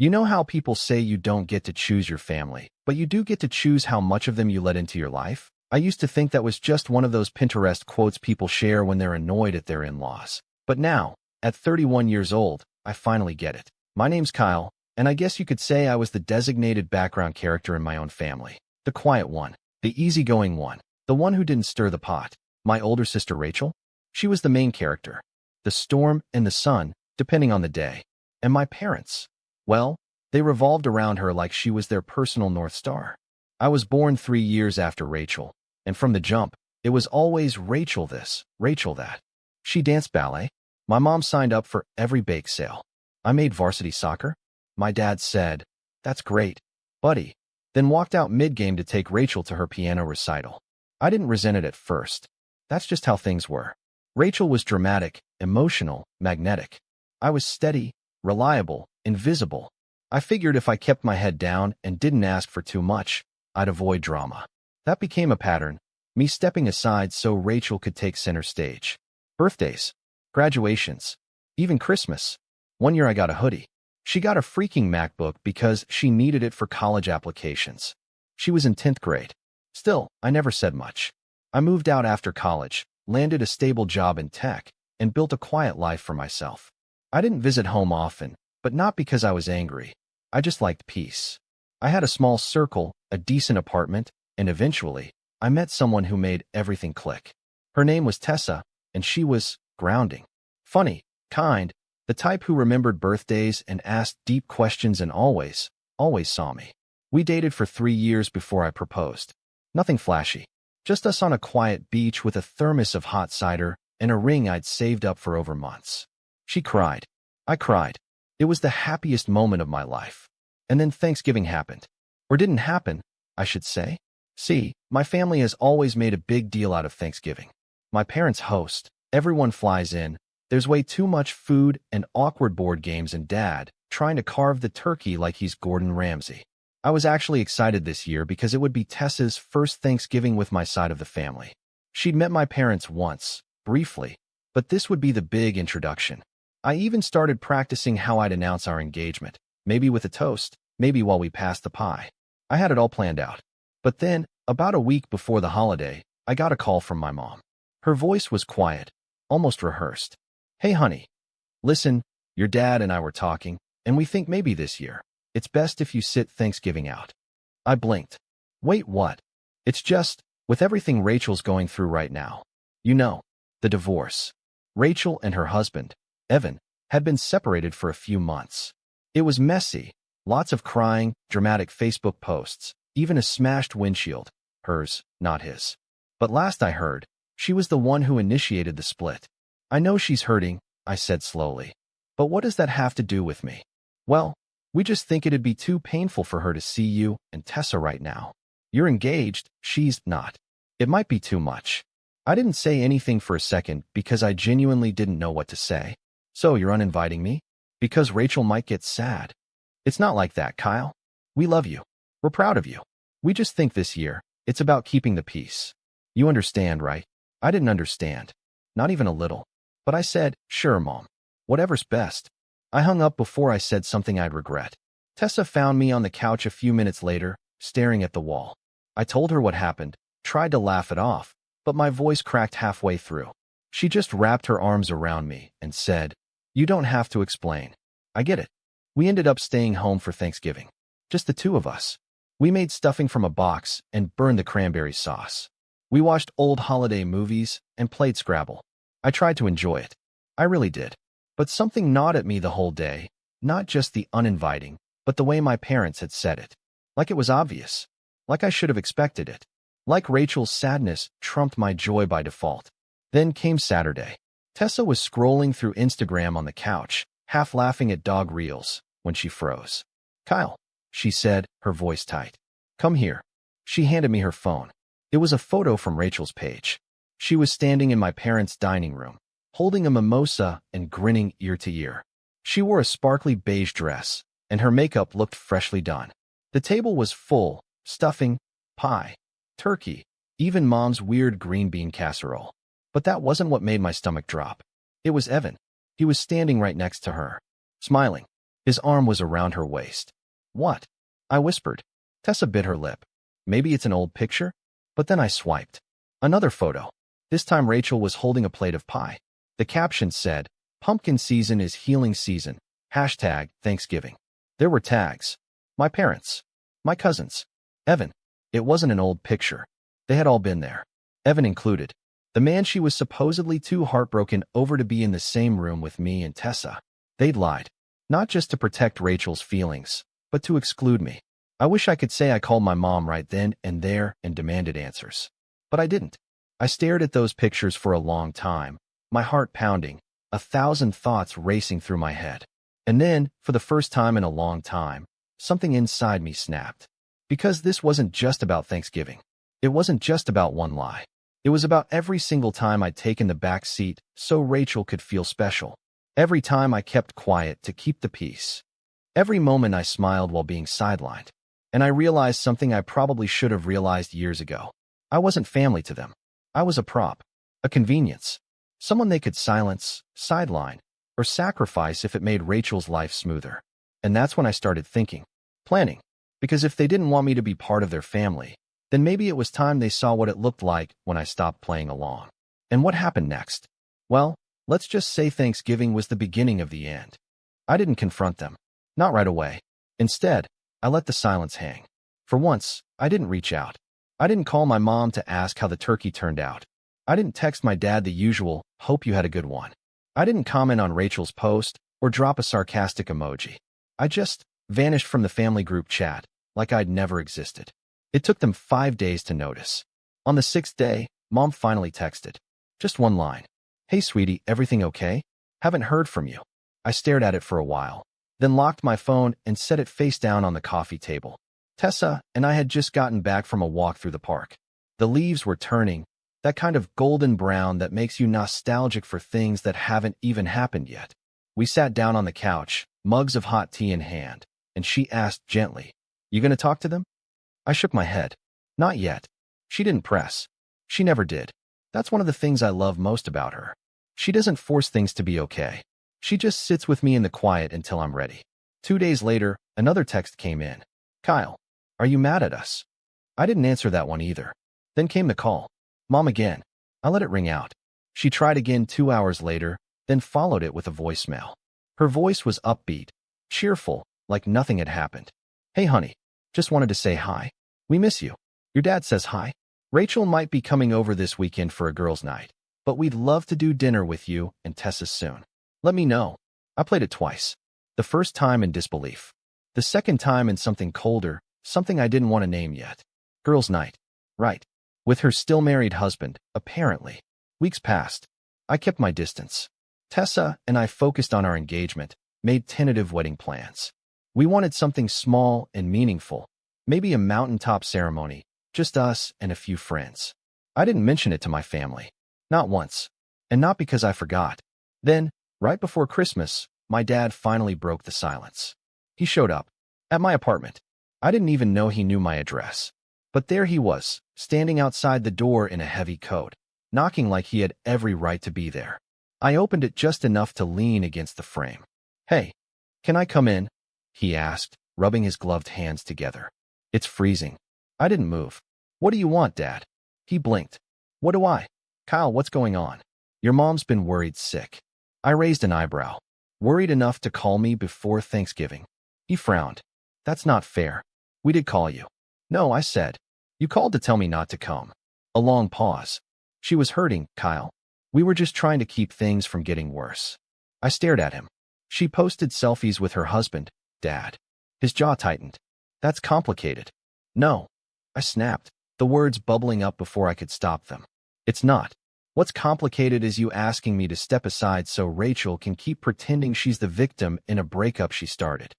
You know how people say you don't get to choose your family, but you do get to choose how much of them you let into your life? I used to think that was just one of those Pinterest quotes people share when they're annoyed at their in-laws. But now, at 31 years old, I finally get it. My name's Kyle, and I guess you could say I was the designated background character in my own family. The quiet one, the easygoing one, the one who didn't stir the pot. My older sister Rachel? She was the main character. The storm and the sun, depending on the day. And my parents? Well, they revolved around her like she was their personal North Star. I was born 3 years after Rachel, and from the jump, it was always Rachel this, Rachel that. She danced ballet. My mom signed up for every bake sale. I made varsity soccer. My dad said, "That's great, buddy," then walked out mid-game to take Rachel to her piano recital. I didn't resent it at first. That's just how things were. Rachel was dramatic, emotional, magnetic. I was steady, reliable, invisible. I figured if I kept my head down and didn't ask for too much, I'd avoid drama. That became a pattern, me stepping aside so Rachel could take center stage. Birthdays, graduations, even Christmas. One year I got a hoodie. She got a freaking MacBook because she needed it for college applications. She was in 10th grade. Still, I never said much. I moved out after college, landed a stable job in tech, and built a quiet life for myself. I didn't visit home often, but not because I was angry. I just liked peace. I had a small circle, a decent apartment, and eventually, I met someone who made everything click. Her name was Tessa, and she was grounding. Funny, kind, the type who remembered birthdays and asked deep questions and always saw me. We dated for 3 years before I proposed. Nothing flashy. Just us on a quiet beach with a thermos of hot cider and a ring I'd saved up for over months. She cried. I cried. It was the happiest moment of my life. And then Thanksgiving happened. Or didn't happen, I should say. See, my family has always made a big deal out of Thanksgiving. My parents host. Everyone flies in. There's way too much food and awkward board games and Dad trying to carve the turkey like he's Gordon Ramsay. I was actually excited this year because it would be Tessa's first Thanksgiving with my side of the family. She'd met my parents once, briefly, but this would be the big introduction. I even started practicing how I'd announce our engagement, maybe with a toast, maybe while we passed the pie. I had it all planned out. But then, about a week before the holiday, I got a call from my mom. Her voice was quiet, almost rehearsed. "Hey, honey. Listen, your dad and I were talking, and we think maybe this year, it's best if you sit Thanksgiving out." I blinked. Wait, what? It's just, with everything Rachel's going through right now. You know, the divorce. Rachel and her husband, Evan, had been separated for a few months. It was messy, lots of crying, dramatic Facebook posts, even a smashed windshield, hers, not his. But last I heard, she was the one who initiated the split. "I know she's hurting," I said slowly. "But what does that have to do with me?" "Well, we just think it'd be too painful for her to see you and Tessa right now. You're engaged, she's not. It might be too much." I didn't say anything for a second because I genuinely didn't know what to say. "So you're uninviting me? Because Rachel might get sad." "It's not like that, Kyle. We love you. We're proud of you. We just think this year, it's about keeping the peace. You understand, right?" I didn't understand. Not even a little. But I said, "Sure, Mom. Whatever's best." I hung up before I said something I'd regret. Tessa found me on the couch a few minutes later, staring at the wall. I told her what happened, tried to laugh it off, but my voice cracked halfway through. She just wrapped her arms around me and said, "You don't have to explain. I get it." We ended up staying home for Thanksgiving. Just the two of us. We made stuffing from a box and burned the cranberry sauce. We watched old holiday movies and played Scrabble. I tried to enjoy it. I really did. But something gnawed at me the whole day, not just the uninviting, but the way my parents had said it. Like it was obvious. Like I should have expected it. Like Rachel's sadness trumped my joy by default. Then came Saturday. Tessa was scrolling through Instagram on the couch, half laughing at dog reels, when she froze. "Kyle," she said, her voice tight. "Come here." She handed me her phone. It was a photo from Rachel's page. She was standing in my parents' dining room, holding a mimosa and grinning ear to ear. She wore a sparkly beige dress, and her makeup looked freshly done. The table was full, stuffing, pie, turkey, even Mom's weird green bean casserole. But that wasn't what made my stomach drop. It was Evan. He was standing right next to her, smiling. His arm was around her waist. What? I whispered. Tessa bit her lip. Maybe it's an old picture? But then I swiped. Another photo. This time Rachel was holding a plate of pie. The caption said, "Pumpkin season is healing season. #Thanksgiving." There were tags. My parents. My cousins. Evan. It wasn't an old picture. They had all been there. Evan included. The man she was supposedly too heartbroken over to be in the same room with me and Tessa. They'd lied. Not just to protect Rachel's feelings, but to exclude me. I wish I could say I called my mom right then and there and demanded answers. But I didn't. I stared at those pictures for a long time, my heart pounding, 1,000 thoughts racing through my head. And then, for the first time in a long time, something inside me snapped. Because this wasn't just about Thanksgiving. It wasn't just about one lie. It was about every single time I'd taken the back seat so Rachel could feel special. Every time I kept quiet to keep the peace. Every moment I smiled while being sidelined. And I realized something I probably should have realized years ago. I wasn't family to them. I was a prop. A convenience. Someone they could silence, sideline, or sacrifice if it made Rachel's life smoother. And that's when I started thinking. Planning. Because if they didn't want me to be part of their family, then maybe it was time they saw what it looked like when I stopped playing along. And what happened next? Well, let's just say Thanksgiving was the beginning of the end. I didn't confront them. Not right away. Instead, I let the silence hang. For once, I didn't reach out. I didn't call my mom to ask how the turkey turned out. I didn't text my dad the usual, "Hope you had a good one." I didn't comment on Rachel's post or drop a sarcastic emoji. I just vanished from the family group chat like I'd never existed. It took them 5 days to notice. On the 6th day, Mom finally texted. Just one line. "Hey sweetie, everything okay? Haven't heard from you." I stared at it for a while, then locked my phone and set it face down on the coffee table. Tessa and I had just gotten back from a walk through the park. The leaves were turning, that kind of golden brown that makes you nostalgic for things that haven't even happened yet. We sat down on the couch, mugs of hot tea in hand, and she asked gently, "You gonna talk to them?" I shook my head. Not yet. She didn't press. She never did. That's one of the things I love most about her. She doesn't force things to be okay. She just sits with me in the quiet until I'm ready. 2 days later, another text came in. "Kyle, are you mad at us?" I didn't answer that one either. Then came the call. Mom again. I let it ring out. She tried again 2 hours later, then followed it with a voicemail. Her voice was upbeat, cheerful, like nothing had happened. "Hey honey, just wanted to say hi. We miss you. Your dad says hi. Rachel might be coming over this weekend for a girls' night, but we'd love to do dinner with you and Tessa soon. Let me know." I played it twice. The first time in disbelief. The second time in something colder, something I didn't want to name yet. Girls' night. Right. With her still married husband, apparently. Weeks passed. I kept my distance. Tessa and I focused on our engagement, made tentative wedding plans. We wanted something small and meaningful, maybe a mountaintop ceremony, just us and a few friends. I didn't mention it to my family. Not once. And not because I forgot. Then, right before Christmas, my dad finally broke the silence. He showed up. At my apartment. I didn't even know he knew my address. But there he was, standing outside the door in a heavy coat, knocking like he had every right to be there. I opened it just enough to lean against the frame. "Hey, can I come in?" he asked, rubbing his gloved hands together. "It's freezing." I didn't move. "What do you want, Dad?" He blinked. "What do I?" "Kyle, what's going on?" "Your mom's been worried sick." I raised an eyebrow. "Worried enough to call me before Thanksgiving?" He frowned. "That's not fair. We did call you." "No," I said. "You called to tell me not to come." A long pause. "She was hurting, Kyle. We were just trying to keep things from getting worse." I stared at him. "She posted selfies with her husband, Dad." His jaw tightened. "That's complicated." "No." I snapped, the words bubbling up before I could stop them. "It's not. What's complicated is you asking me to step aside so Rachel can keep pretending she's the victim in a breakup she started."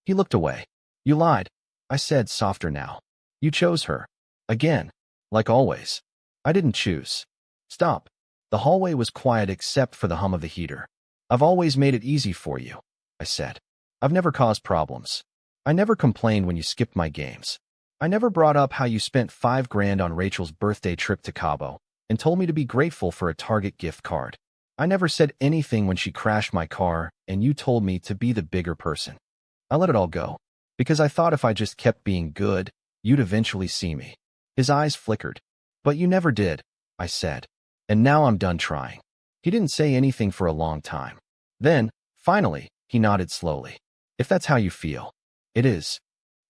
He looked away. "You lied," I said, softer now. "You chose her. Again. Like always." "I didn't choose." "Stop." The hallway was quiet except for the hum of the heater. "I've always made it easy for you," I said. "I've never caused problems. I never complained when you skipped my games. I never brought up how you spent $5,000 on Rachel's birthday trip to Cabo and told me to be grateful for a Target gift card. I never said anything when she crashed my car and you told me to be the bigger person. I let it all go. Because I thought if I just kept being good, you'd eventually see me. His eyes flickered. But you never did, I said. And now I'm done trying. He didn't say anything for a long time. Then, finally, he nodded slowly. If that's how you feel. It is.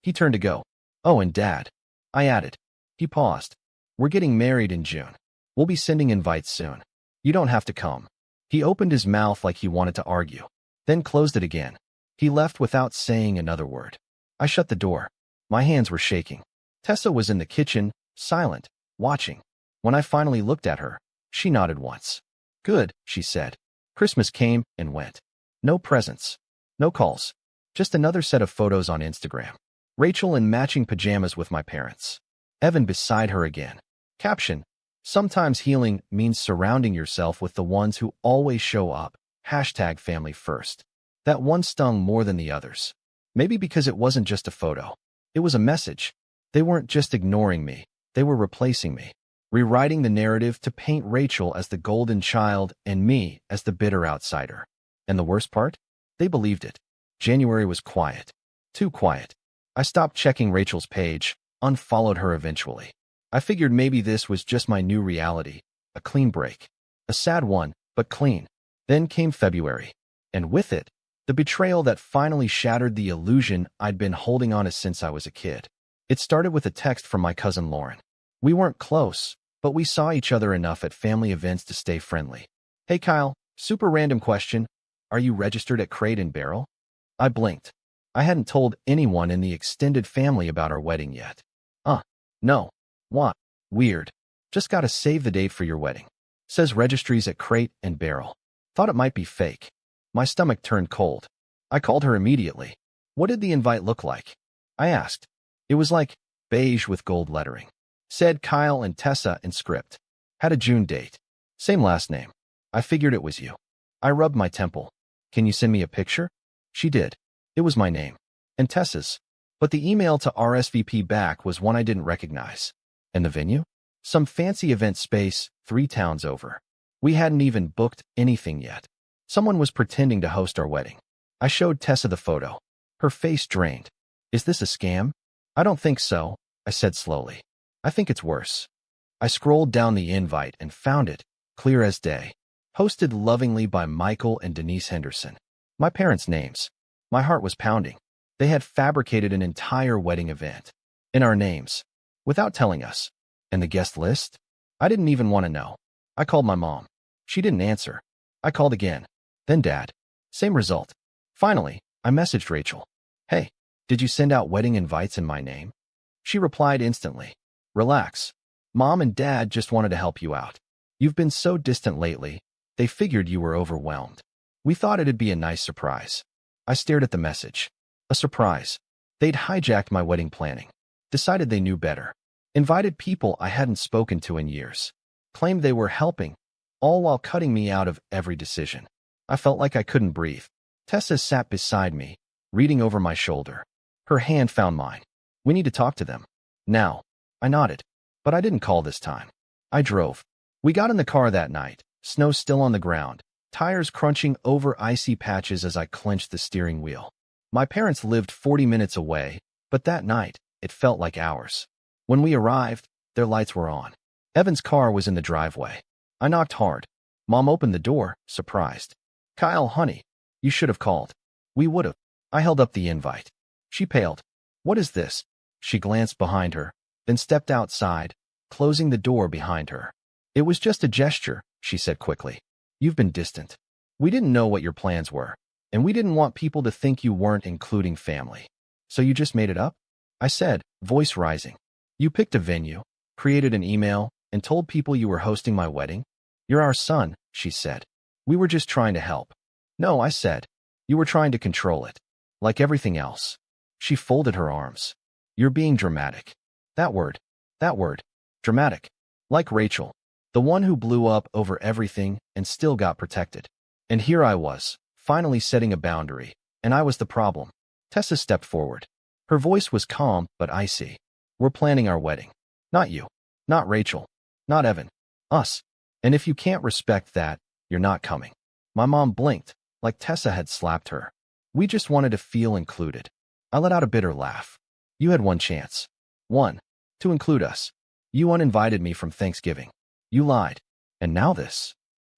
He turned to go. Oh, and Dad. I added. He paused. We're getting married in June. We'll be sending invites soon. You don't have to come. He opened his mouth like he wanted to argue, then closed it again. He left without saying another word. I shut the door. My hands were shaking. Tessa was in the kitchen, silent, watching. When I finally looked at her, she nodded once. Good, she said. Christmas came and went. No presents. No calls. Just another set of photos on Instagram. Rachel in matching pajamas with my parents. Evan beside her again. Caption. Sometimes healing means surrounding yourself with the ones who always show up. #family first. That one stung more than the others. Maybe because it wasn't just a photo. It was a message. They weren't just ignoring me. They were replacing me. Rewriting the narrative to paint Rachel as the golden child and me as the bitter outsider. And the worst part? They believed it. January was quiet. Too quiet. I stopped checking Rachel's page, unfollowed her eventually. I figured maybe this was just my new reality, a clean break. A sad one, but clean. Then came February. And with it, the betrayal that finally shattered the illusion I'd been holding on to since I was a kid. It started with a text from my cousin Lauren. We weren't close, but we saw each other enough at family events to stay friendly. Hey Kyle, super random question. Are you registered at Crate and Barrel? I blinked. I hadn't told anyone in the extended family about our wedding yet. No. What? Weird. Just gotta save the date for your wedding. Says registries at Crate and Barrel. Thought it might be fake. My stomach turned cold. I called her immediately. What did the invite look like? I asked. It was like beige with gold lettering. Said Kyle and Tessa in script. Had a June date. Same last name. I figured it was you. I rubbed my temple. Can you send me a picture? She did. It was my name. And Tessa's. But the email to RSVP back was one I didn't recognize. And the venue? Some fancy event space 3 towns over. We hadn't even booked anything yet. Someone was pretending to host our wedding. I showed Tessa the photo. Her face drained. Is this a scam? I don't think so, I said slowly. I think it's worse. I scrolled down the invite and found it, clear as day. Hosted lovingly by Michael and Denise Henderson. My parents' names. My heart was pounding. They had fabricated an entire wedding event. In our names. Without telling us. And the guest list? I didn't even want to know. I called my mom. She didn't answer. I called again. Then Dad. Same result. Finally, I messaged Rachel. Hey, did you send out wedding invites in my name? She replied instantly. Relax. Mom and Dad just wanted to help you out. You've been so distant lately, they figured you were overwhelmed. We thought it'd be a nice surprise. I stared at the message. A surprise. They'd hijacked my wedding planning. Decided they knew better. Invited people I hadn't spoken to in years. Claimed they were helping, all while cutting me out of every decision. I felt like I couldn't breathe. Tessa sat beside me, reading over my shoulder. Her hand found mine. We need to talk to them. Now. I nodded. But I didn't call this time. I drove. We got in the car that night, snow still on the ground, tires crunching over icy patches as I clenched the steering wheel. My parents lived 40 minutes away, but that night, it felt like hours. When we arrived, their lights were on. Evan's car was in the driveway. I knocked hard. Mom opened the door, surprised. Kyle, honey, you should have called. We would have. I held up the invite. She paled. What is this? She glanced behind her, then stepped outside, closing the door behind her. It was just a gesture, she said quickly. You've been distant. We didn't know what your plans were, and we didn't want people to think you weren't including family. So you just made it up? I said, voice rising. You picked a venue, created an email, and told people you were hosting my wedding? You're our son, she said. We were just trying to help. No, I said. You were trying to control it. Like everything else. She folded her arms. You're being dramatic. That word. Dramatic. Like Rachel. The one who blew up over everything and still got protected. And here I was, finally setting a boundary, and I was the problem. Tessa stepped forward. Her voice was calm but icy. We're planning our wedding. Not you. Not Rachel. Not Evan. Us. And if you can't respect that, you're not coming. My mom blinked, like Tessa had slapped her. We just wanted to feel included. I let out a bitter laugh. You had one chance. One. To include us. You uninvited me from Thanksgiving. You lied. And now this.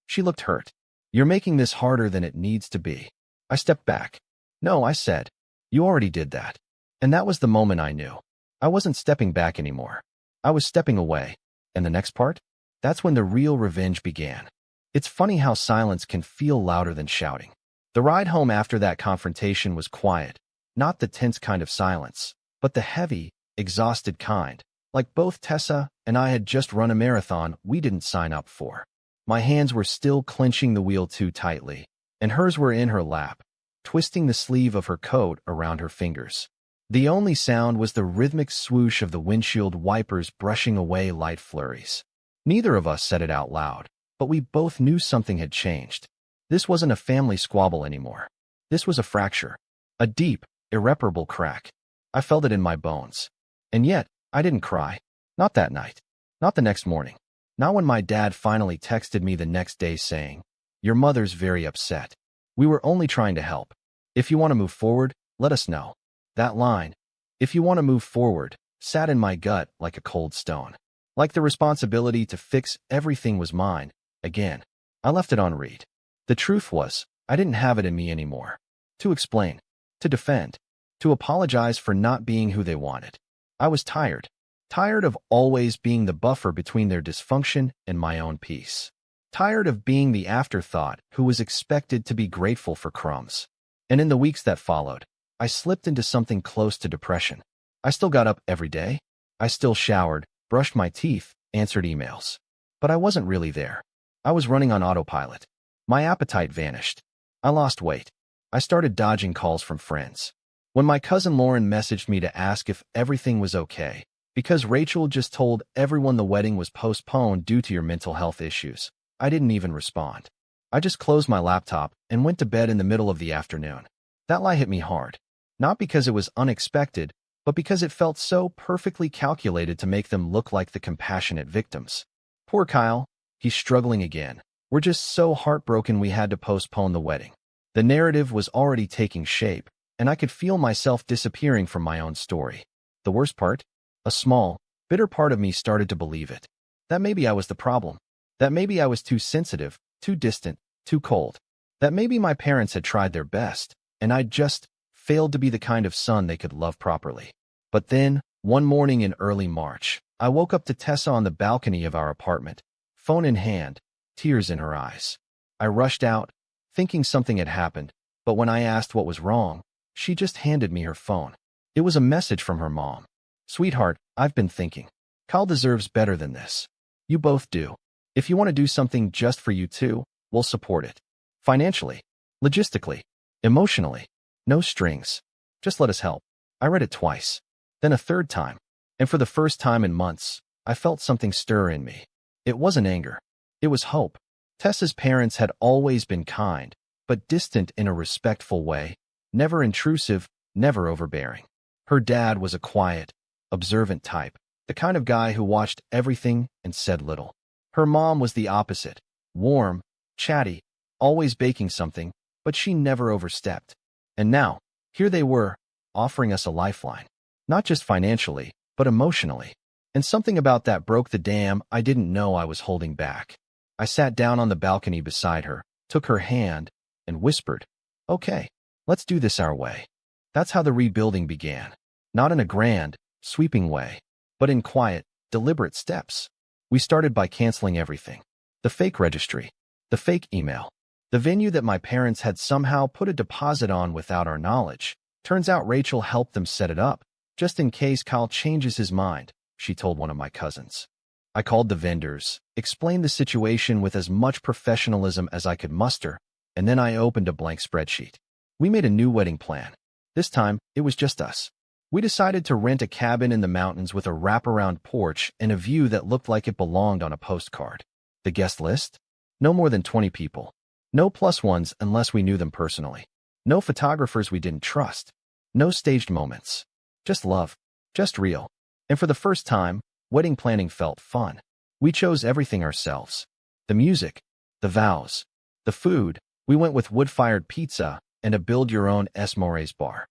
She looked hurt. You're making this harder than it needs to be. I stepped back. No, I said. You already did that. And that was the moment I knew. I wasn't stepping back anymore. I was stepping away. And the next part? That's when the real revenge began. It's funny how silence can feel louder than shouting. The ride home after that confrontation was quiet. Not the tense kind of silence, but the heavy, exhausted kind. Like both Tessa and I had just run a marathon we didn't sign up for. My hands were still clenching the wheel too tightly, and hers were in her lap, twisting the sleeve of her coat around her fingers. The only sound was the rhythmic swoosh of the windshield wipers brushing away light flurries. Neither of us said it out loud, but we both knew something had changed. This wasn't a family squabble anymore. This was a fracture. A deep, irreparable crack. I felt it in my bones. And yet, I didn't cry. Not that night. Not the next morning. Not when my dad finally texted me the next day saying, "Your mother's very upset. We were only trying to help. If you want to move forward, let us know." That line, "if you want to move forward," sat in my gut like a cold stone. Like the responsibility to fix everything was mine. Again, I left it on read. The truth was, I didn't have it in me anymore. To explain, to defend, to apologize for not being who they wanted. I was tired. Tired of always being the buffer between their dysfunction and my own peace. Tired of being the afterthought who was expected to be grateful for crumbs. And in the weeks that followed, I slipped into something close to depression. I still got up every day. I still showered, brushed my teeth, answered emails. But I wasn't really there. I was running on autopilot. My appetite vanished. I lost weight. I started dodging calls from friends. When my cousin Lauren messaged me to ask if everything was okay, because Rachel just told everyone the wedding was postponed due to your mental health issues, I didn't even respond. I just closed my laptop and went to bed in the middle of the afternoon. That lie hit me hard. Not because it was unexpected, but because it felt so perfectly calculated to make them look like the compassionate victims. Poor Kyle. He's struggling again. We're just so heartbroken we had to postpone the wedding. The narrative was already taking shape, and I could feel myself disappearing from my own story. The worst part? A small, bitter part of me started to believe it. That maybe I was the problem. That maybe I was too sensitive, too distant, too cold. That maybe my parents had tried their best, and I'd just failed to be the kind of son they could love properly. But then, one morning in early March, I woke up to Tessa on the balcony of our apartment, phone in hand, tears in her eyes. I rushed out, thinking something had happened, but when I asked what was wrong, she just handed me her phone. It was a message from her mom. "Sweetheart, I've been thinking. Kyle deserves better than this. You both do. If you want to do something just for you two, we'll support it. Financially, logistically, emotionally. No strings. Just let us help." I read it twice, then a third time, and for the first time in months, I felt something stir in me. It wasn't anger. It was hope. Tessa's parents had always been kind, but distant in a respectful way, never intrusive, never overbearing. Her dad was a quiet, observant type, the kind of guy who watched everything and said little. Her mom was the opposite, warm, chatty, always baking something, but she never overstepped. And now, here they were, offering us a lifeline. Not just financially, but emotionally. And something about that broke the dam I didn't know I was holding back. I sat down on the balcony beside her, took her hand, and whispered, "Okay, let's do this our way." That's how the rebuilding began. Not in a grand, sweeping way, but in quiet, deliberate steps. We started by canceling everything. The fake registry, the fake email, the venue that my parents had somehow put a deposit on without our knowledge. Turns out Rachel helped them set it up, just in case Kyle changes his mind, she told one of my cousins. I called the vendors, explained the situation with as much professionalism as I could muster, and then I opened a blank spreadsheet. We made a new wedding plan. This time, it was just us. We decided to rent a cabin in the mountains with a wraparound porch and a view that looked like it belonged on a postcard. The guest list? No more than 20 people. No plus ones unless we knew them personally. No photographers we didn't trust. No staged moments. Just love. Just real. And for the first time, wedding planning felt fun. We chose everything ourselves. The music, the vows, the food. We went with wood-fired pizza, and a build-your-own Esmores bar.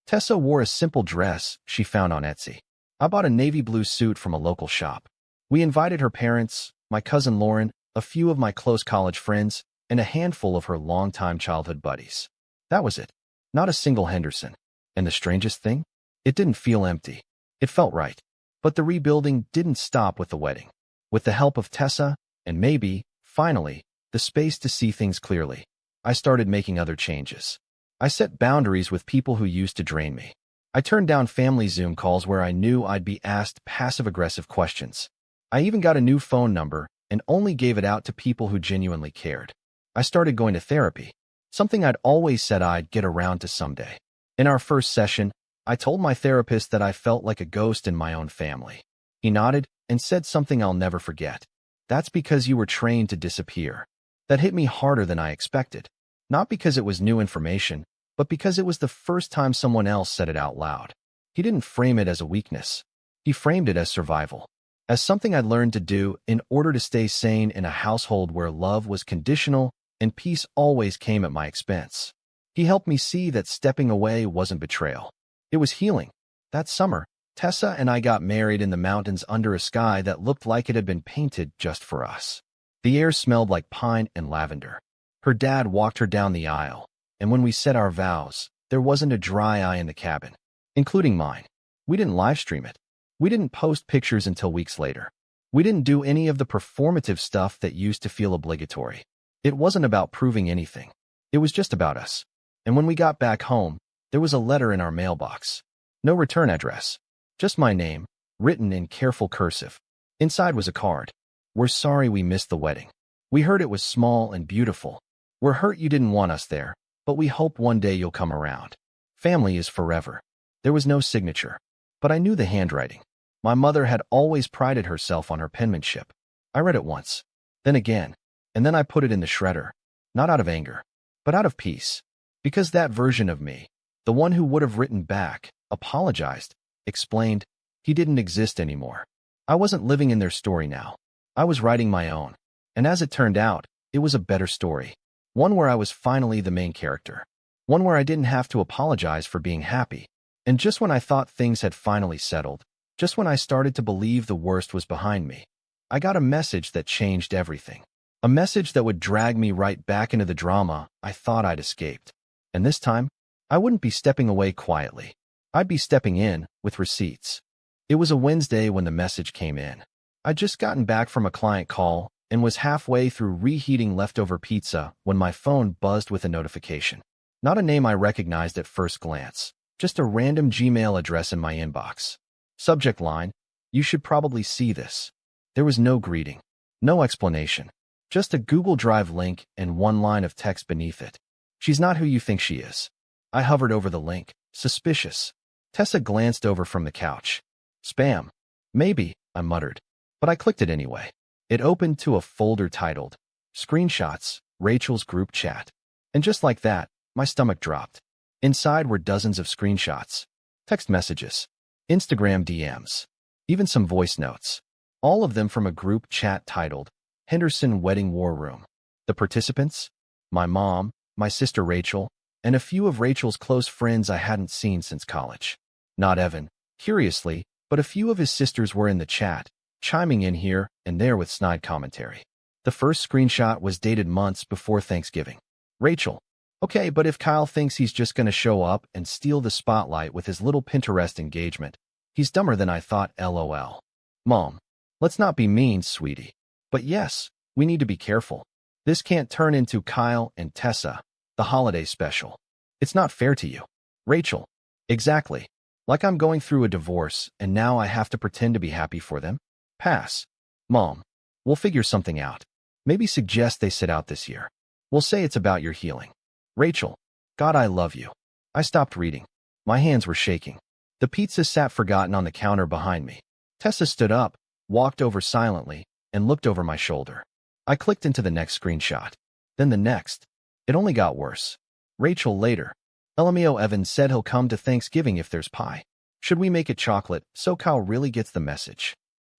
Tessa wore a simple dress she found on Etsy. I bought a navy blue suit from a local shop. We invited her parents, my cousin Lauren, a few of my close college friends, and a handful of her longtime childhood buddies. That was it. Not a single Henderson. And the strangest thing? It didn't feel empty. It felt right. But the rebuilding didn't stop with the wedding. With the help of Tessa, and maybe, finally, the space to see things clearly, I started making other changes. I set boundaries with people who used to drain me. I turned down family Zoom calls where I knew I'd be asked passive-aggressive questions. I even got a new phone number and only gave it out to people who genuinely cared. I started going to therapy, something I'd always said I'd get around to someday. In our first session, I told my therapist that I felt like a ghost in my own family. He nodded and said something I'll never forget. That's because you were trained to disappear. That hit me harder than I expected. Not because it was new information, but because it was the first time someone else said it out loud. He didn't frame it as a weakness. He framed it as survival, as something I'd learned to do in order to stay sane in a household where love was conditional and peace always came at my expense. He helped me see that stepping away wasn't betrayal. It was healing. That summer, Tessa and I got married in the mountains under a sky that looked like it had been painted just for us. The air smelled like pine and lavender. Her dad walked her down the aisle, and when we said our vows, there wasn't a dry eye in the cabin, including mine. We didn't live stream it. We didn't post pictures until weeks later. We didn't do any of the performative stuff that used to feel obligatory. It wasn't about proving anything. It was just about us. And when we got back home, there was a letter in our mailbox. No return address. Just my name, written in careful cursive. Inside was a card. We're sorry we missed the wedding. We heard it was small and beautiful. We're hurt you didn't want us there, but we hope one day you'll come around. Family is forever. There was no signature, but I knew the handwriting. My mother had always prided herself on her penmanship. I read it once, then again, and then I put it in the shredder, not out of anger, but out of peace. Because that version of me, the one who would have written back, apologized, explained, he didn't exist anymore. I wasn't living in their story now. I was writing my own. And as it turned out, it was a better story. One where I was finally the main character. One where I didn't have to apologize for being happy. And just when I thought things had finally settled, just when I started to believe the worst was behind me, I got a message that changed everything. A message that would drag me right back into the drama I thought I'd escaped. And this time, I wouldn't be stepping away quietly. I'd be stepping in with receipts. It was a Wednesday when the message came in. I'd just gotten back from a client call and was halfway through reheating leftover pizza when my phone buzzed with a notification. Not a name I recognized at first glance, just a random Gmail address in my inbox. Subject line, you should probably see this. There was no greeting, no explanation, just a Google Drive link and one line of text beneath it. She's not who you think she is. I hovered over the link, suspicious. Tessa glanced over from the couch. Spam. Maybe, I muttered. But I clicked it anyway. It opened to a folder titled, Screenshots, Rachel's Group Chat. And just like that, my stomach dropped. Inside were dozens of screenshots, text messages, Instagram DMs, even some voice notes. All of them from a group chat titled, Henderson Wedding War Room. The participants? My mom, my sister Rachel, and a few of Rachel's close friends I hadn't seen since college. Not Evan, curiously, but a few of his sisters were in the chat, chiming in here and there with snide commentary. The first screenshot was dated months before Thanksgiving. Rachel. Okay, but if Kyle thinks he's just going to show up and steal the spotlight with his little Pinterest engagement, he's dumber than I thought, LOL. Mom. Let's not be mean, sweetie. But yes, we need to be careful. This can't turn into Kyle and Tessa, the holiday special. It's not fair to you. Rachel. Exactly. Like I'm going through a divorce and now I have to pretend to be happy for them? Pass. Mom. We'll figure something out. Maybe suggest they sit out this year. We'll say it's about your healing. Rachel. God, I love you. I stopped reading. My hands were shaking. The pizza sat forgotten on the counter behind me. Tessa stood up, walked over silently, and looked over my shoulder. I clicked into the next screenshot. Then the next. It only got worse. Rachel later. LMAO Evan said he'll come to Thanksgiving if there's pie. Should we make it chocolate so Kyle really gets the message?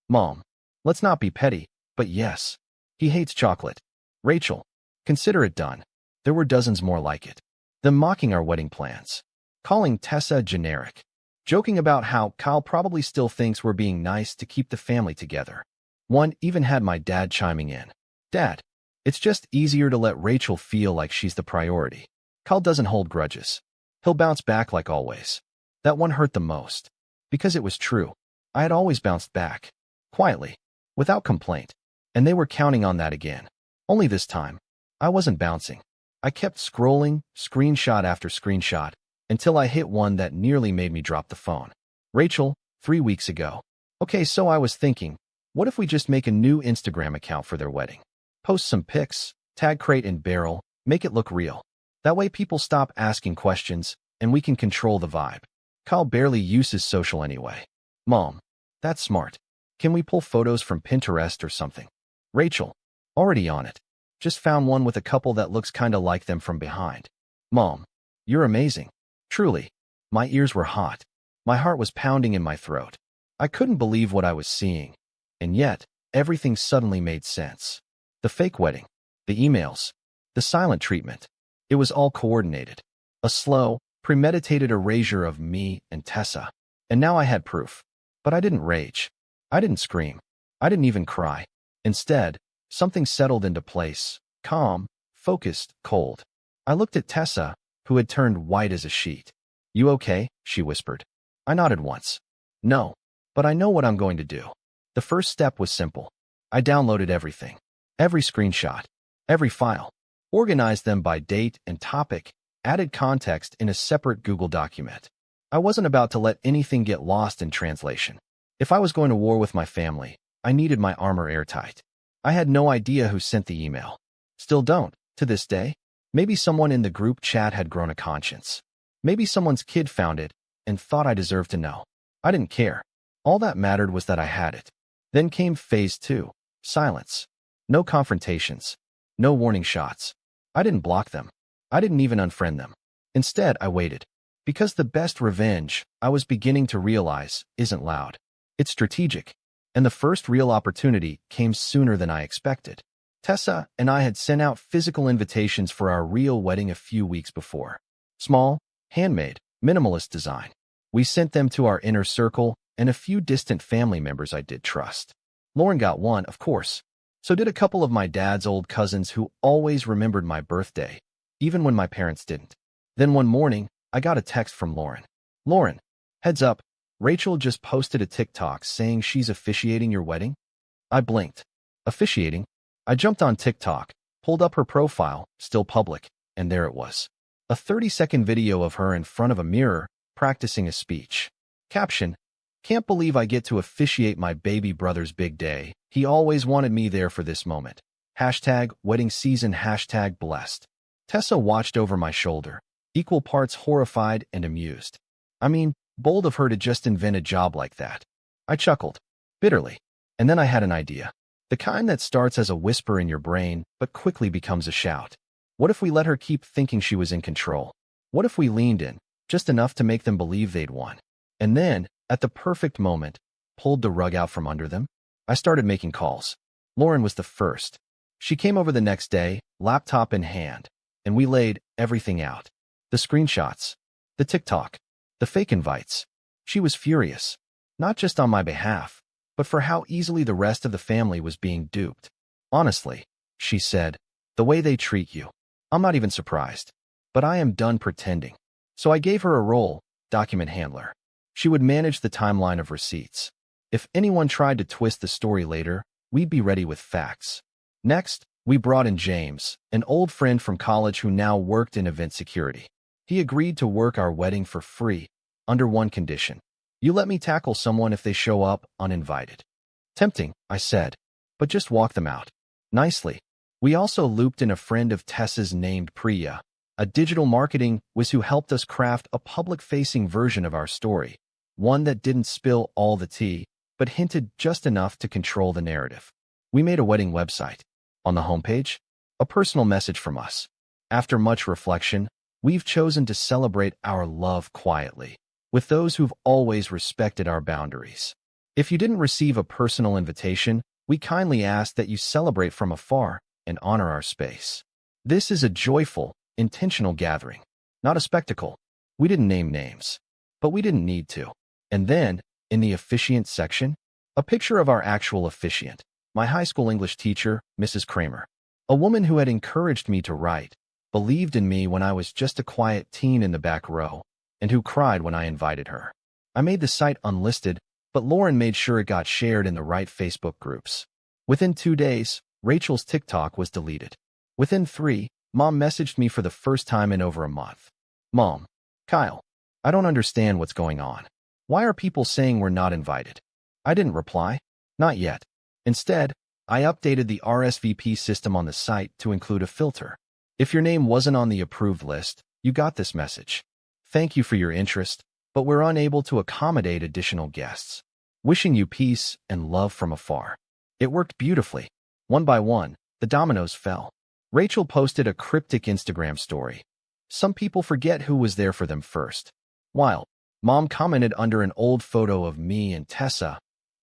Mom. Let's not be petty, but yes. He hates chocolate. Rachel. Consider it done. There were dozens more like it. them mocking our wedding plans, calling Tessa generic, joking about how Kyle probably still thinks we're being nice to keep the family together. One even had my dad chiming in. Dad, it's just easier to let Rachel feel like she's the priority. Kyle doesn't hold grudges. He'll bounce back like always. That one hurt the most. Because it was true. I had always bounced back. Quietly. Without complaint. And they were counting on that again. Only this time, I wasn't bouncing. I kept scrolling, screenshot after screenshot, until I hit one that nearly made me drop the phone. Rachel, 3 weeks ago. Okay, so I was thinking, what if we just make a new Instagram account for their wedding? Post some pics, tag Crate and Barrel, make it look real. That way people stop asking questions, and we can control the vibe. Kyle barely uses social anyway. Mom, that's smart. Can we pull photos from Pinterest or something? Rachel, already on it. Just found one with a couple that looks kinda like them from behind. Mom, you're amazing. Truly. My ears were hot. My heart was pounding in my throat. I couldn't believe what I was seeing. And yet, everything suddenly made sense. The fake wedding, the emails, the silent treatment. It was all coordinated. A slow, premeditated erasure of me and Tessa. And now I had proof. But I didn't rage. I didn't scream. I didn't even cry. Instead, something settled into place, calm, focused, cold. I looked at Tessa, who had turned white as a sheet. You okay? She whispered. I nodded once. No, but I know what I'm going to do. The first step was simple. I downloaded everything. Every screenshot. Every file. Organized them by date and topic, added context in a separate Google document. I wasn't about to let anything get lost in translation. If I was going to war with my family, I needed my armor airtight. I had no idea who sent the email. Still don't, to this day. Maybe someone in the group chat had grown a conscience. Maybe someone's kid found it and thought I deserved to know. I didn't care. All that mattered was that I had it. Then came phase 2. Silence. No confrontations. No warning shots. I didn't block them. I didn't even unfriend them. Instead, I waited. Because the best revenge, I was beginning to realize, isn't loud. It's strategic. And the first real opportunity came sooner than I expected. Tessa and I had sent out physical invitations for our real wedding a few weeks before. Small, handmade, minimalist design. We sent them to our inner circle and a few distant family members I did trust. Lauren got one, of course. So did a couple of my dad's old cousins who always remembered my birthday, even when my parents didn't. Then one morning, I got a text from Lauren. Lauren, heads up, Rachel just posted a TikTok saying she's officiating your wedding. I blinked. Officiating? I jumped on TikTok, pulled up her profile, still public, and there it was. A 30-second video of her in front of a mirror, practicing a speech. Caption, can't believe I get to officiate my baby brother's big day. He always wanted me there for this moment. Hashtag wedding season, hashtag blessed. Tessa watched over my shoulder, equal parts horrified and amused. I mean, bold of her to just invent a job like that. I chuckled, bitterly. And then I had an idea. The kind that starts as a whisper in your brain, but quickly becomes a shout. What if we let her keep thinking she was in control? What if we leaned in, just enough to make them believe they'd won? And then, at the perfect moment, pulled the rug out from under them? I started making calls. Lauren was the first. She came over the next day, laptop in hand, and we laid everything out. The screenshots, the TikTok, the fake invites. She was furious, not just on my behalf, but for how easily the rest of the family was being duped. Honestly, she said, the way they treat you. I'm not even surprised. But I am done pretending. So I gave her a role, document handler. She would manage the timeline of receipts. If anyone tried to twist the story later, we'd be ready with facts. Next, we brought in James, an old friend from college who now worked in event security. He agreed to work our wedding for free, under one condition. You let me tackle someone if they show up uninvited. Tempting, I said, but just walk them out. Nicely. We also looped in a friend of Tessa's named Priya, a digital marketing whiz who helped us craft a public-facing version of our story, one that didn't spill all the tea, but hinted just enough to control the narrative. We made a wedding website. On the homepage, a personal message from us. After much reflection, we've chosen to celebrate our love quietly, with those who've always respected our boundaries. If you didn't receive a personal invitation, we kindly ask that you celebrate from afar and honor our space. This is a joyful, intentional gathering. not a spectacle. We didn't name names, but we didn't need to. And then, in the officiant section, a picture of our actual officiant, my high school English teacher, Mrs. Kramer, a woman who had encouraged me to write, believed in me when I was just a quiet teen in the back row, and who cried when I invited her. I made the site unlisted, but Lauren made sure it got shared in the right Facebook groups. Within 2 days, Rachel's TikTok was deleted. Within 3, Mom messaged me for the first time in over a month. Mom, Kyle, I don't understand what's going on. Why are people saying we're not invited? I didn't reply. Not yet. Instead, I updated the RSVP system on the site to include a filter. If your name wasn't on the approved list, you got this message. Thank you for your interest, but we're unable to accommodate additional guests. Wishing you peace and love from afar. It worked beautifully. One by one, the dominoes fell. Rachel posted a cryptic Instagram story. Some people forget who was there for them first. While Mom commented under an old photo of me and Tessa,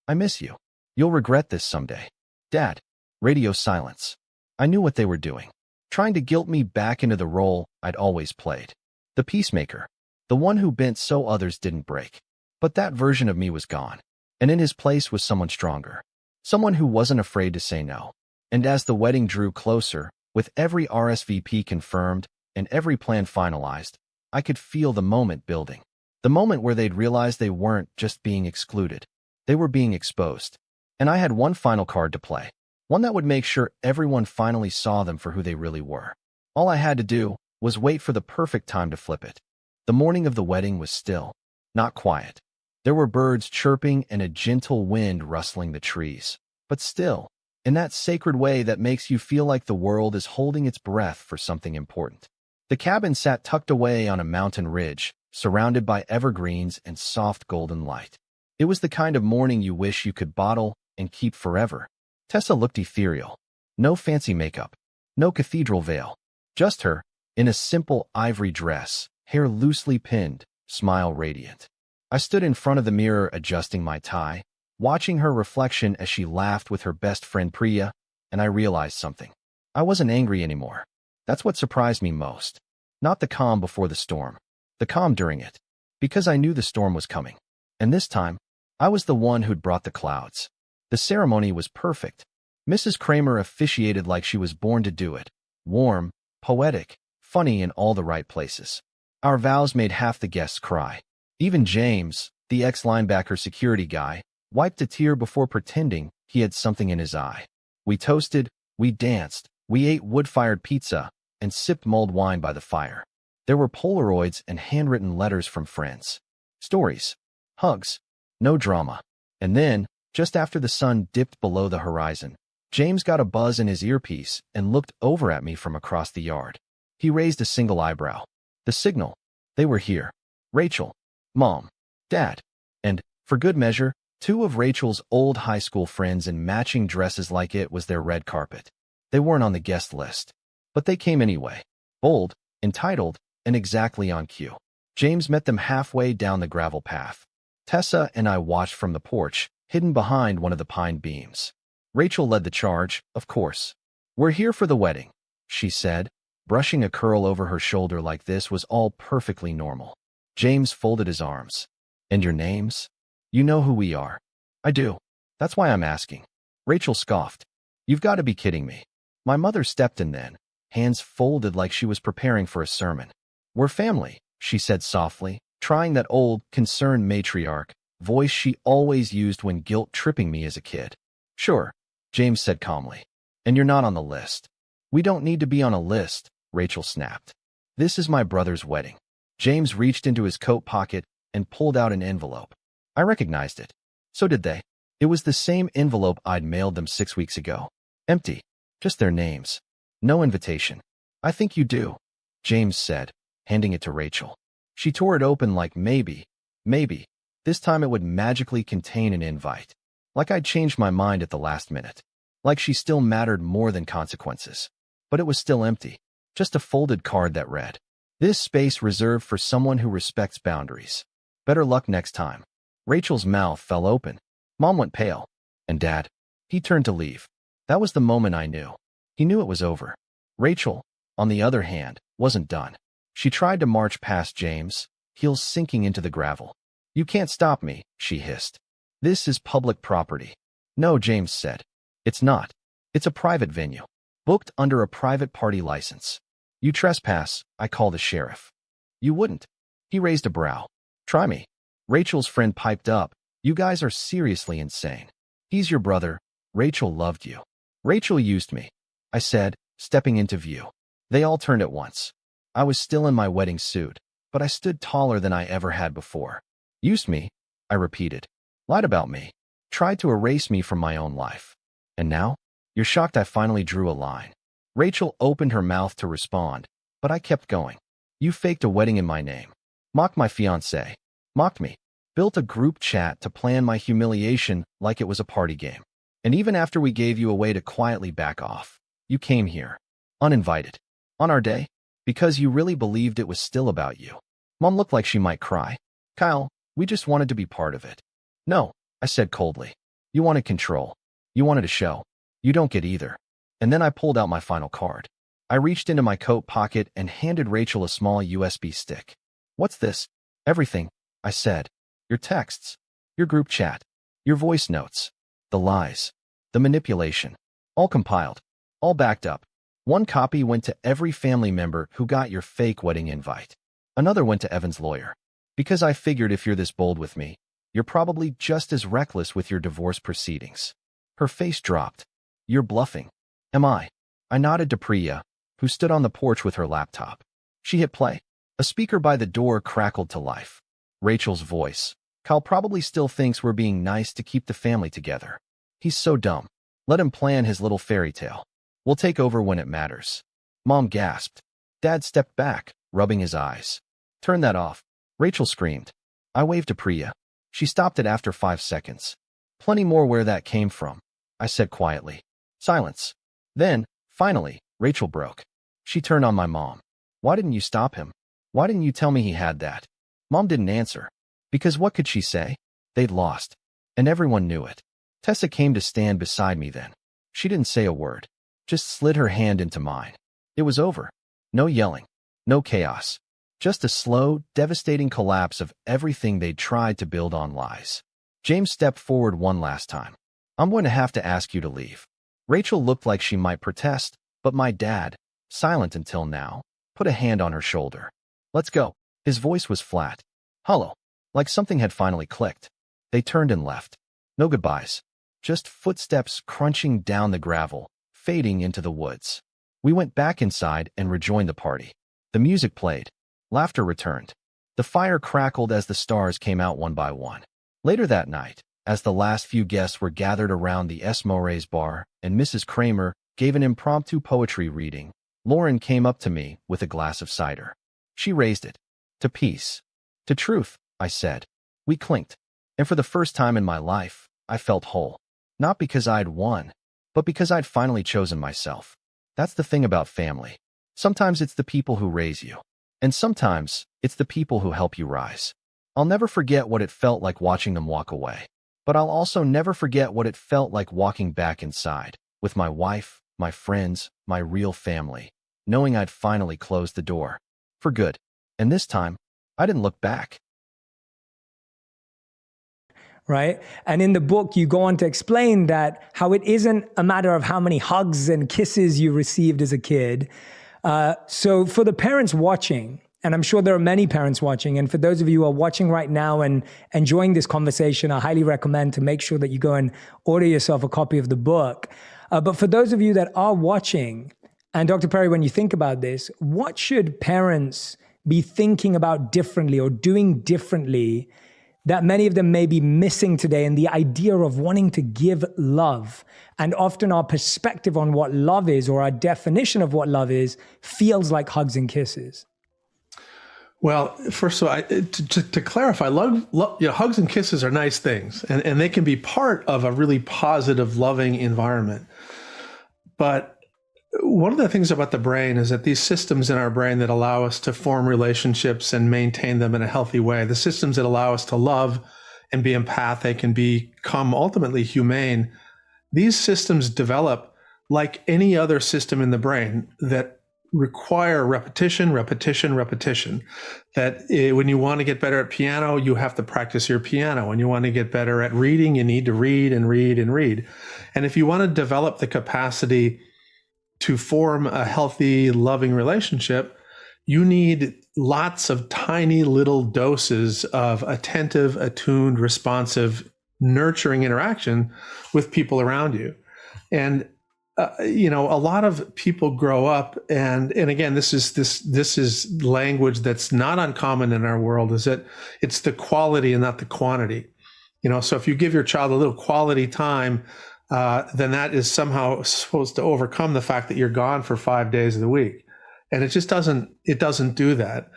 I miss you. You'll regret this someday. Dad. Radio silence. I knew what they were doing. Trying to guilt me back into the role I'd always played. The peacemaker. The one who bent so others didn't break. But that version of me was gone. And in his place was someone stronger. Someone who wasn't afraid to say no. And as the wedding drew closer, with every RSVP confirmed and every plan finalized, I could feel the moment building. The moment where they'd realize they weren't just being excluded. They were being exposed. And I had one final card to play. One that would make sure everyone finally saw them for who they really were. All I had to do was wait for the perfect time to flip it. The morning of the wedding was still, not quiet. There were birds chirping and a gentle wind rustling the trees. But still, in that sacred way that makes you feel like the world is holding its breath for something important. The cabin sat tucked away on a mountain ridge, surrounded by evergreens and soft golden light. It was the kind of morning you wish you could bottle and keep forever. Tessa looked ethereal. No fancy makeup. No cathedral veil. Just her, in a simple ivory dress, hair loosely pinned, smile radiant. I stood in front of the mirror adjusting my tie, watching her reflection as she laughed with her best friend Priya, and I realized something. I wasn't angry anymore. That's what surprised me most. Not the calm before the storm. The calm during it. Because I knew the storm was coming. And this time, I was the one who'd brought the clouds. The ceremony was perfect. Mrs. Kramer officiated like she was born to do it. Warm, poetic, funny in all the right places. Our vows made half the guests cry. Even James, the ex-linebacker security guy, wiped a tear before pretending he had something in his eye. We toasted, we danced, we ate wood-fired pizza, and sipped mulled wine by the fire. There were Polaroids and handwritten letters from friends. Stories. Hugs. No drama. And then, just after the sun dipped below the horizon, James got a buzz in his earpiece and looked over at me from across the yard. He raised a single eyebrow. The signal. They were here. Rachel. Mom. Dad. And, for good measure, 2 of Rachel's old high school friends in matching dresses like it was their red carpet. They weren't on the guest list. But they came anyway. Bold, entitled, and exactly on cue. James met them halfway down the gravel path. Tessa and I watched from the porch, hidden behind one of the pine beams. Rachel led the charge, of course. We're here for the wedding, she said, brushing a curl over her shoulder like this was all perfectly normal. James folded his arms. And your names? You know who we are. I do. That's why I'm asking. Rachel scoffed. You've got to be kidding me. My mother stepped in then, hands folded like she was preparing for a sermon. We're family, she said softly, trying that old, concerned matriarch voice she always used when guilt-tripping me as a kid. Sure, James said calmly. And you're not on the list. We don't need to be on a list, Rachel snapped. This is my brother's wedding. James reached into his coat pocket and pulled out an envelope. I recognized it. So did they. It was the same envelope I'd mailed them 6 weeks ago. Empty. Just their names. No invitation. I think you do, James said, handing it to Rachel. She tore it open like maybe, this time it would magically contain an invite. Like I'd changed my mind at the last minute. Like she still mattered more than consequences. But it was still empty. Just a folded card that read, "This space reserved for someone who respects boundaries. Better luck next time." Rachel's mouth fell open. Mom went pale. And Dad? He turned to leave. That was the moment I knew. He knew it was over. Rachel, on the other hand, wasn't done. She tried to march past James, heels sinking into the gravel. You can't stop me, she hissed. This is public property. No, James said. It's not. It's a private venue, booked under a private party license. You trespass, I call the sheriff. You wouldn't. He raised a brow. Try me. Rachel's friend piped up. You guys are seriously insane. He's your brother. Rachel loved you. Rachel used me, I said, stepping into view. They all turned at once. I was still in my wedding suit, but I stood taller than I ever had before. Used me, I repeated. Lied about me. Tried to erase me from my own life. And now? You're shocked I finally drew a line. Rachel opened her mouth to respond, but I kept going. You faked a wedding in my name. Mocked my fiancé. Mocked me. Built a group chat to plan my humiliation like it was a party game. And even after we gave you a way to quietly back off, you came here. Uninvited. On our day. Because you really believed it was still about you. Mom looked like she might cry. Kyle, we just wanted to be part of it. No, I said coldly. You wanted control. You wanted a show. You don't get either. And then I pulled out my final card. I reached into my coat pocket and handed Rachel a small USB stick. What's this? Everything, I said. Your texts. Your group chat. Your voice notes. The lies. The manipulation. All compiled. All backed up. One copy went to every family member who got your fake wedding invite. Another went to Evan's lawyer. Because I figured if you're this bold with me, you're probably just as reckless with your divorce proceedings. Her face dropped. You're bluffing. Am I? I nodded to Priya, who stood on the porch with her laptop. She hit play. A speaker by the door crackled to life. Rachel's voice. Kyle probably still thinks we're being nice to keep the family together. He's so dumb. Let him plan his little fairy tale. We'll take over when it matters. Mom gasped. Dad stepped back, rubbing his eyes. Turn that off. Rachel screamed. I waved to Priya. She stopped it after 5 seconds. Plenty more where that came from, I said quietly. Silence. Then, finally, Rachel broke. She turned on my mom. Why didn't you stop him? Why didn't you tell me he had that? Mom didn't answer. Because what could she say? They'd lost. And everyone knew it. Tessa came to stand beside me then. She didn't say a word. Just slid her hand into mine. It was over. No yelling. No chaos. Just a slow, devastating collapse of everything they'd tried to build on lies. James stepped forward one last time. I'm going to have to ask you to leave. Rachel looked like she might protest, but my dad, silent until now, put a hand on her shoulder. Let's go. His voice was flat. Hollow. Like something had finally clicked. They turned and left. No goodbyes. Just footsteps crunching down the gravel, fading into the woods. We went back inside and rejoined the party. The music played. Laughter returned. The fire crackled as the stars came out one by one. Later that night, as the last few guests were gathered around the S. Moret's bar and Mrs. Kramer gave an impromptu poetry reading, Lauren came up to me with a glass of cider. She raised it. To peace. To truth, I said. We clinked. And for the first time in my life, I felt whole. Not because I'd won, but because I'd finally chosen myself. That's the thing about family. Sometimes it's the people who raise you. And sometimes it's the people who help you rise. I'll never forget what it felt like watching them walk away. But I'll also never forget what it felt like walking back inside, with my wife, my friends, my real family, knowing I'd finally closed the door. For good. And this time, I didn't look back. Right? And in the book, you go on to explain that how it isn't a matter of how many hugs and kisses you received as a kid. So for the parents watching, and I'm sure there are many parents watching, and for those of you who are watching right now and enjoying this conversation, I highly recommend to make sure that you go and order yourself a copy of the book. But for those of you that are watching, and Dr. Perry, when you think about this, what should parents be thinking about differently or doing differently that many of them may be missing today in the idea of wanting to give love? And often our perspective on what love is, or our definition of what love is, feels like hugs and kisses. Well, first of all, to clarify, hugs and kisses are nice things, and they can be part of a really positive, loving environment. But one of the things about the brain is that these systems in our brain that allow us to form relationships and maintain them in a healthy way, the systems that allow us to love and be empathic and become ultimately humane, these systems develop like any other system in the brain that require repetition, repetition, repetition. That when you want to get better at piano, you have to practice your piano. When you want to get better at reading, you need to read and read and read. And if you want to develop the capacity to form a healthy, loving relationship, you need lots of tiny little doses of attentive, attuned, responsive, nurturing interaction with people around you. And a lot of people grow up, and again, this is language that's not uncommon in our world, is that it's the quality and not the quantity. So if you give your child a little quality time, then that is somehow supposed to overcome the fact that you're gone for 5 days of the week. And it just doesn't do that.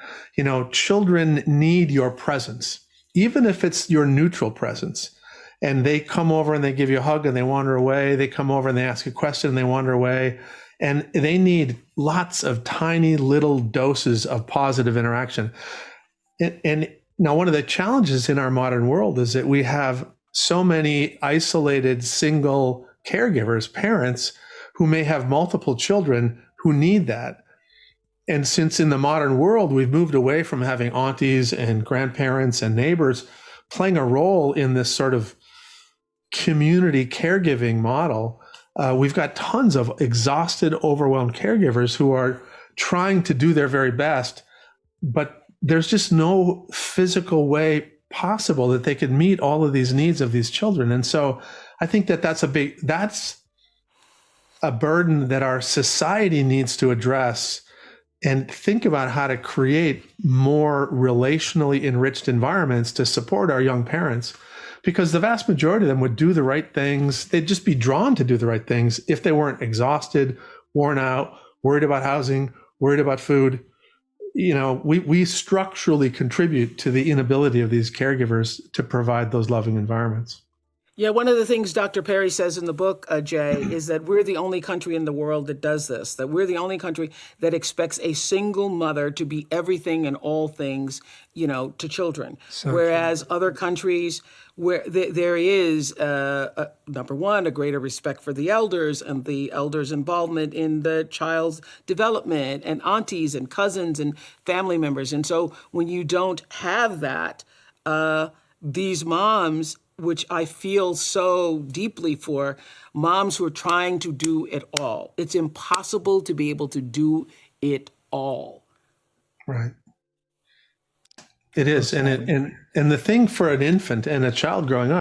Children need your presence, even if it's your neutral presence. And they come over and they give you a hug and they wander away. They come over and they ask a question and they wander away. And they need lots of tiny little doses of positive interaction. And now one of the challenges in our modern world is that we have so many isolated single caregivers, parents who may have multiple children who need that. And since in the modern world, we've moved away from having aunties and grandparents and neighbors playing a role in this sort of community caregiving model, we've got tons of exhausted, overwhelmed caregivers who are trying to do their very best, but there's just no physical way possible that they could meet all of these needs of these children. And so I think that's a burden that our society needs to address and think about how to create more relationally enriched environments to support our young parents. Because the vast majority of them would do the right things. They'd just be drawn to do the right things if they weren't exhausted, worn out, worried about housing, worried about food. We structurally contribute to the inability of these caregivers to provide those loving environments. Yeah, one of the things Dr. Perry says in the book, Jay, is that we're the only country in the world that does this, that we're the only country that expects a single mother to be everything and all things, to children. So whereas other countries where there is, number one, a greater respect for the elders and the elders' involvement in the child's development, and aunties and cousins and family members. And so when you don't have that, these moms, which I feel so deeply for, moms who are trying to do it all. It's impossible to be able to do it all. Right. It is. And the thing for an infant and a child growing up